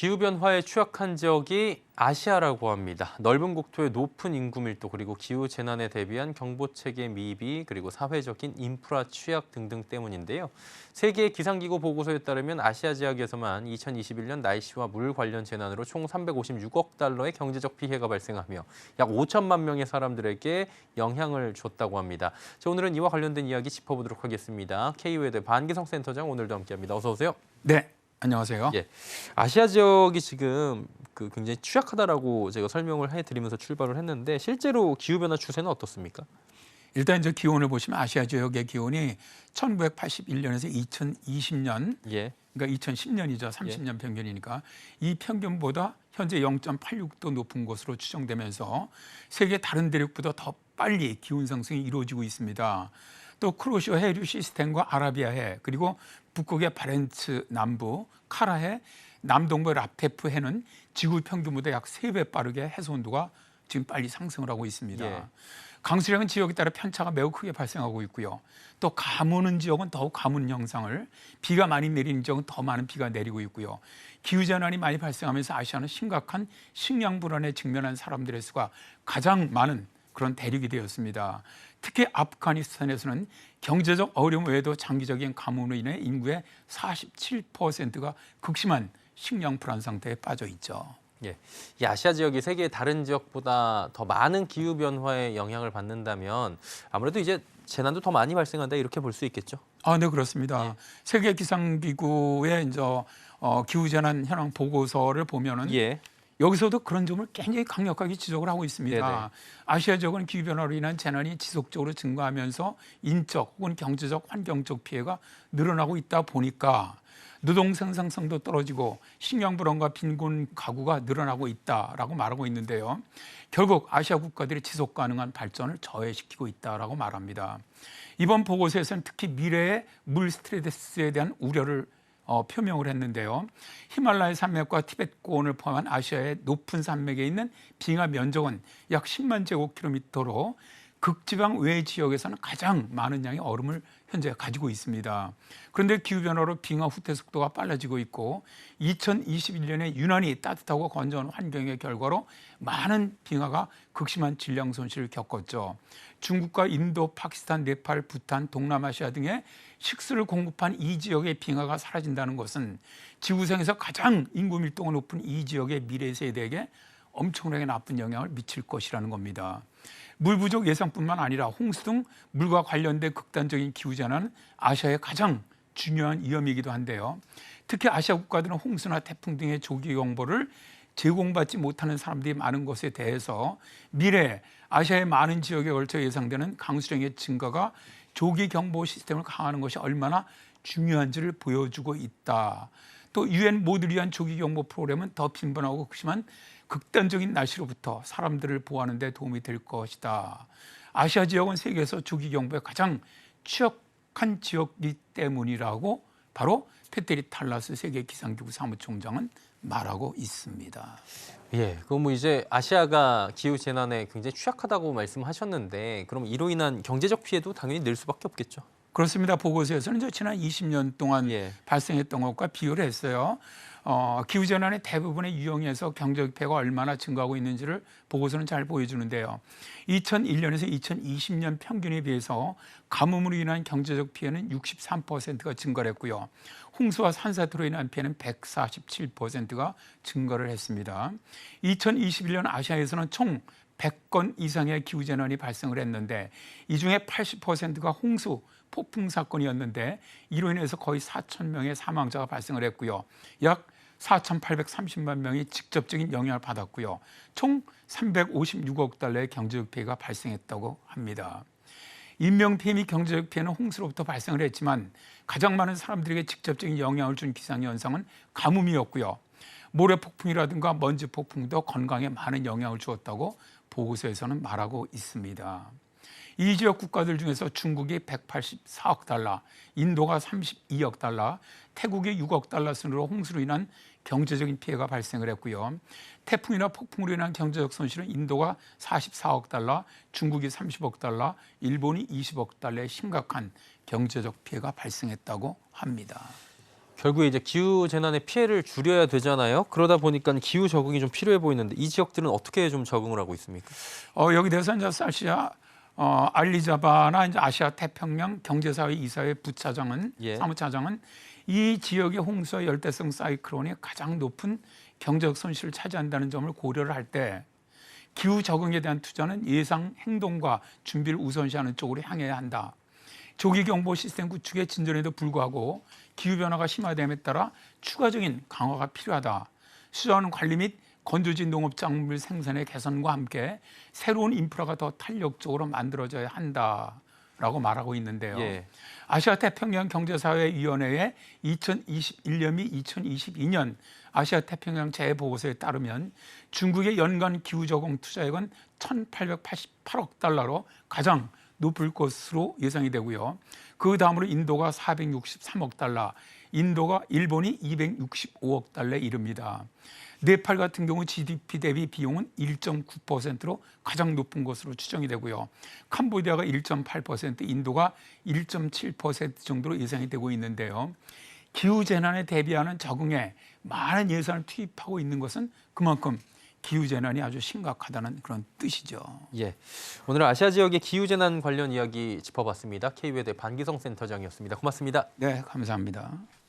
기후변화에 취약한 지역이 아시아라고 합니다. 넓은 국토의 높은 인구 밀도 그리고 기후재난에 대비한 경보체계 미비 그리고 사회적인 인프라 취약 등등 때문인데요. 세계 기상기구 보고서에 따르면 아시아 지역에서만 2021년 날씨와 물 관련 재난으로 총 356억 달러의 경제적 피해가 발생하며 약 5천만 명의 사람들에게 영향을 줬다고 합니다. 자, 오늘은 이와 관련된 이야기 짚어보도록 하겠습니다. K웨더 반기성 센터장 오늘도 함께합니다. 어서 오세요. 네, 안녕하세요. 예, 아시아 지역이 지금 굉장히 취약하다라고 제가 설명을 해드리면서 출발을 했는데 실제로 기후변화 추세는 어떻습니까? 일단 이제 기온을 보시면 아시아 지역의 기온이 1981년에서 2020년, 예, 그러니까 2010년이죠. 30년 평균이니까 이 평균보다 현재 0.86도 높은 것으로 추정되면서 세계 다른 대륙보다 더 빨리 기온 상승이 이루어지고 있습니다. 또 크로시아 해류 시스템과 아라비아해 그리고 북극의 바렌츠 남부 카라해 남동부 라테프 해는 지구 평균보다 약 3배 빠르게 해수 온도가 지금 빨리 상승을 하고 있습니다. 예. 강수량은 지역에 따라 편차가 매우 크게 발생하고 있고요. 또 가무는 지역은 더욱 가문 형상을, 비가 많이 내리는 지역은 더 많은 비가 내리고 있고요. 기후재난이 많이 발생하면서 아시아는 심각한 식량 불안에 직면한 사람들의 수가 가장 많은 그런 대륙이 되었습니다. 특히 아프가니스탄에서는 경제적 어려움 외에도 장기적인 가뭄으로 인해 인구의 47%가 극심한 식량 불안 상태에 빠져 있죠. 예, 이 아시아 지역이 세계의 다른 지역보다 더 많은 기후 변화에 영향을 받는다면 아무래도 이제 재난도 더 많이 발생한다 이렇게 볼 수 있겠죠? 네, 그렇습니다. 예. 세계 기상기구의 이제 기후재난 현황 보고서를 보면은 예, 여기서도 그런 점을 굉장히 강력하게 지적을 하고 있습니다. 네네. 아시아 지역은 기후변화로 인한 재난이 지속적으로 증가하면서 인적 혹은 경제적, 환경적 피해가 늘어나고 있다 보니까 노동 생산성도 떨어지고 식량 불안과 빈곤 가구가 늘어나고 있다라고 말하고 있는데요. 결국 아시아 국가들이 지속 가능한 발전을 저해시키고 있다라고 말합니다. 이번 보고서에서는 특히 미래의 물 스트레스에 대한 우려를 표명을 했는데요. 히말라야 산맥과 티베트 고원을 포함한 아시아의 높은 산맥에 있는 빙하 면적은 약 10만 제곱킬로미터로 극지방 외 지역에서는 가장 많은 양의 얼음을 현재 가지고 있습니다. 그런데 기후변화로 빙하 후퇴 속도가 빨라지고 있고 2021년에 유난히 따뜻하고 건조한 환경의 결과로 많은 빙하가 극심한 질량 손실을 겪었죠. 중국과 인도, 파키스탄, 네팔, 부탄, 동남아시아 등의 식수를 공급한 이 지역의 빙하가 사라진다는 것은 지구상에서 가장 인구 밀도가 높은 이 지역의 미래 세대에게 엄청나게 나쁜 영향을 미칠 것이라는 겁니다. 물 부족 예상뿐만 아니라 홍수 등 물과 관련된 극단적인 기후재난은 아시아의 가장 중요한 위험이기도 한데요. 특히 아시아 국가들은 홍수나 태풍 등의 조기 경보를 제공받지 못하는 사람들이 많은 것에 대해서 미래 아시아의 많은 지역에 걸쳐 예상되는 강수량의 증가가 조기 경보 시스템을 강화하는 것이 얼마나 중요한지를 보여주고 있다. 또 유엔 모두를 위한 조기 경보 프로그램은 더 빈번하고 극심한 극단적인 날씨로부터 사람들을 보호하는 데 도움이 될 것이다. 아시아 지역은 세계에서 조기 경보에 가장 취약한 지역이기 때문이라고 바로 페테리 탈라스 세계 기상기구 사무총장은 말하고 있습니다. 예, 그럼 뭐 이제 아시아가 기후 재난에 굉장히 취약하다고 말씀하셨는데 그럼 이로 인한 경제적 피해도 당연히 늘 수밖에 없겠죠? 그렇습니다. 보고서에서는 이제 지난 20년 동안 예. 발생했던 것과 비교를 했어요. 기후재난의 대부분의 유형에서 경제적 피해가 얼마나 증가하고 있는지를 보고서는 잘 보여주는데요. 2001년에서 2020년 평균에 비해서 가뭄으로 인한 경제적 피해는 63%가 증가를 했고요. 홍수와 산사태로 인한 피해는 147%가 증가를 했습니다. 2021년 아시아에서는 총 100건 이상의 기후재난이 발생을 했는데 이 중에 80%가 홍수, 폭풍 사건이었는데 이로 인해서 거의 4천 명의 사망자가 발생을 했고요. 약 4,830만 명이 직접적인 영향을 받았고요. 총 356억 달러의 경제적 피해가 발생했다고 합니다. 인명피해 및 경제적 피해는 홍수로부터 발생을 했지만 가장 많은 사람들에게 직접적인 영향을 준 기상현상은 가뭄이었고요. 모래폭풍이라든가 먼지폭풍도 건강에 많은 영향을 주었다고 보고서에서는 말하고 있습니다. 이 지역 국가들 중에서 중국이 184억 달러, 인도가 32억 달러, 태국이 6억 달러 순으로 홍수로 인한 경제적인 피해가 발생을 했고요. 태풍이나 폭풍으로 인한 경제적 손실은 인도가 44억 달러, 중국이 30억 달러, 일본이 20억 달러의 심각한 경제적 피해가 발생했다고 합니다. 결국에 이제 기후 재난의 피해를 줄여야 되잖아요. 그러다 보니까 기후 적응이 좀 필요해 보이는데 이 지역들은 어떻게 좀 적응을 하고 있습니까? 여기 대해서 이제 사시아 알리자바나 이제 아시아 태평양 경제사회 이사회 부차장은 예. 사무차장은 이 지역의 홍수와 열대성 사이클론이 가장 높은 경제적 손실을 차지한다는 점을 고려를 할 때 기후 적응에 대한 투자는 예상 행동과 준비를 우선시하는 쪽으로 향해야 한다. 조기 경보 시스템 구축의 진전에도 불구하고 기후 변화가 심화됨에 따라 추가적인 강화가 필요하다. 수자원 관리 및 건조지 농업 작물 생산의 개선과 함께 새로운 인프라가 더 탄력적으로 만들어져야 한다라고 말하고 있는데요. 예. 아시아 태평양 경제사회위원회의 2021년 및 2022년 아시아 태평양 재보고서에 따르면 중국의 연간 기후 적응 투자액은 1,888억 달러로 가장 높을 것으로 예상이 되고요. 그 다음으로 인도가 463억 달러, 일본이 265억 달러에 이릅니다. 네팔 같은 경우 GDP 대비 비용은 1.9%로 가장 높은 것으로 추정이 되고요. 캄보디아가 1.8%, 인도가 1.7% 정도로 예상이 되고 있는데요. 기후 재난에 대비하는 적응에 많은 예산을 투입하고 있는 것은 그만큼 기후 재난이 아주 심각하다는 그런 뜻이죠. 예. 오늘 아시아 지역의 기후 재난 관련 이야기 짚어봤습니다. KBS 반기성 센터장이었습니다. 고맙습니다. 네, 감사합니다.